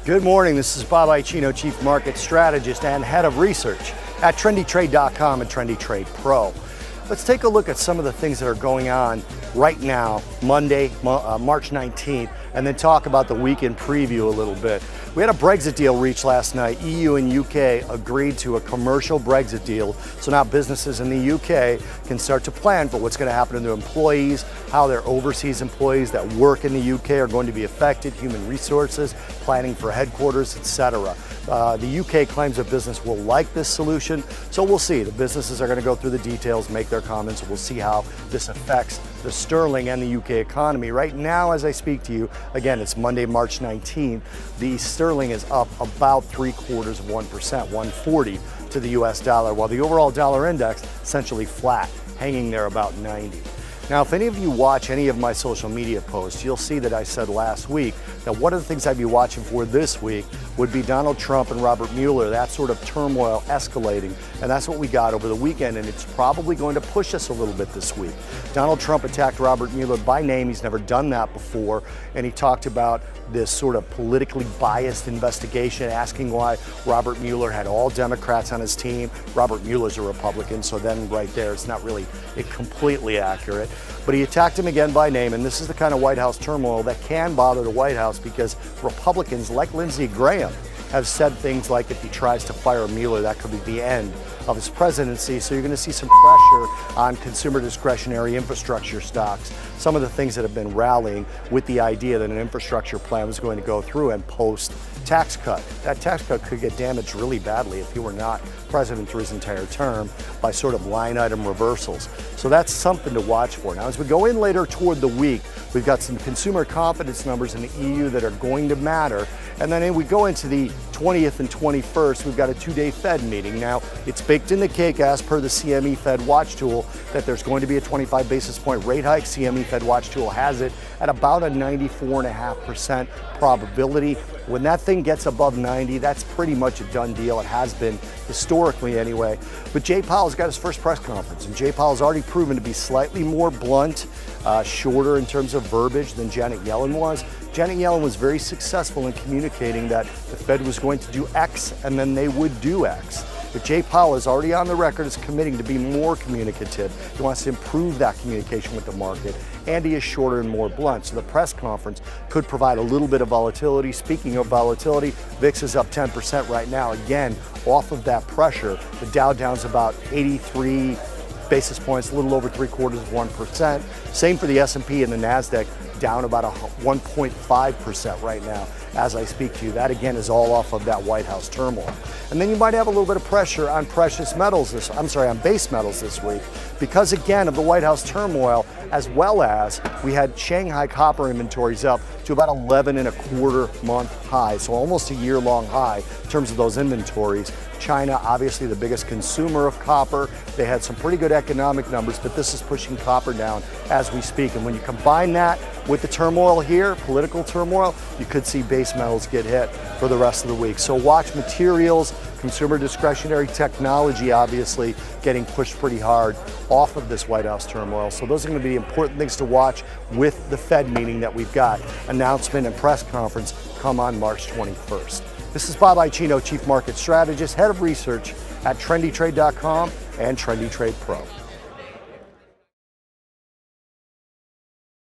Good morning, this is Bob Icino, Chief Market Strategist and Head of Research at TrendyTrade.com and TrendyTrade Pro. Let's take a look at some of the things that are going on right now, Monday, March 19th, and then talk about the weekend preview a little bit. We had a Brexit deal reached last night. EU and UK agreed to a commercial Brexit deal, so now businesses in the UK can start to plan for what's going to happen to their employees, how their overseas employees that work in the UK are going to be affected, human resources, planning for headquarters, etc. The UK claims that business will like this solution, so we'll see. The businesses are going to go through the details, make their comments, and we'll see how this affects the sterling and the UK economy. Right now, as I speak to you, again, it's Monday, March 19th, the sterling is up about 0.75%, 140 to the US dollar, while the overall dollar index essentially flat, hanging there about 90. Now, if any of you watch any of my social media posts, you'll see that I said last week that one of the things I'd be watching for this week would be Donald Trump and Robert Mueller, that sort of turmoil escalating. And that's what we got over the weekend, and it's probably going to push us a little bit this week. Donald Trump attacked Robert Mueller by name. He's never done that before. And he talked about this sort of politically biased investigation, asking why Robert Mueller had all Democrats on his team. Robert Mueller's a Republican, so then right there, it's not really completely accurate. But he attacked him again by name, and this is the kind of White House turmoil that can bother the White House because Republicans like Lindsey Graham have said things like if he tries to fire Mueller, that could be the end of his presidency. So you're going to see some pressure on consumer discretionary infrastructure stocks, some of the things that have been rallying with the idea that an infrastructure plan was going to go through and post tax cut. That tax cut could get damaged really badly if he were not president through his entire term by sort of line item reversals. So that's something to watch for. Now, as we go in later toward the week, we've got some consumer confidence numbers in the EU that are going to matter. And then we go into the 20th and 21st, we've got a two-day Fed meeting. Now, it's baked in the cake as per the CME Fed Watch tool that there's going to be a 25 basis point rate hike. CME Fed Watch tool has it at about a 94.5% probability. When that thing gets above 90, that's pretty much a done deal. It has been historically anyway. But Jay Powell's got his first press conference, and Jay Powell's already proven to be slightly more blunt, shorter in terms of verbiage than Janet Yellen was. Janet Yellen was very successful in communicating that the Fed was going to do X and then they would do X. But Jay Powell is already on the record as committing to be more communicative. He wants to improve that communication with the market, and he is shorter and more blunt. So the press conference could provide a little bit of volatility. Speaking of volatility, VIX is up 10% right now. Again, off of that pressure, the Dow Down's about 83 basis points, a little over 0.75%. Same for the S&P and the NASDAQ, down about 1.5% right now as I speak to you. That again is all off of that White House turmoil. And then you might have a little bit of pressure on on base metals this week because again of the White House turmoil, as well as we had Shanghai copper inventories up to about 11.25 month high, so almost a year-long high in terms of those inventories. China, obviously the biggest consumer of copper. They had some pretty good economic numbers, but this is pushing copper down as we speak. And when you combine that with the turmoil here, political turmoil, you could see base metals get hit for the rest of the week. So watch materials, consumer discretionary technology, obviously getting pushed pretty hard off of this White House turmoil. So those are going to be important things to watch with the Fed meeting that we've got. Announcement and press conference come on March 21st. This is Bob Icino, Chief Market Strategist, Head of Research at TrendyTrade.com and TrendyTrade Pro.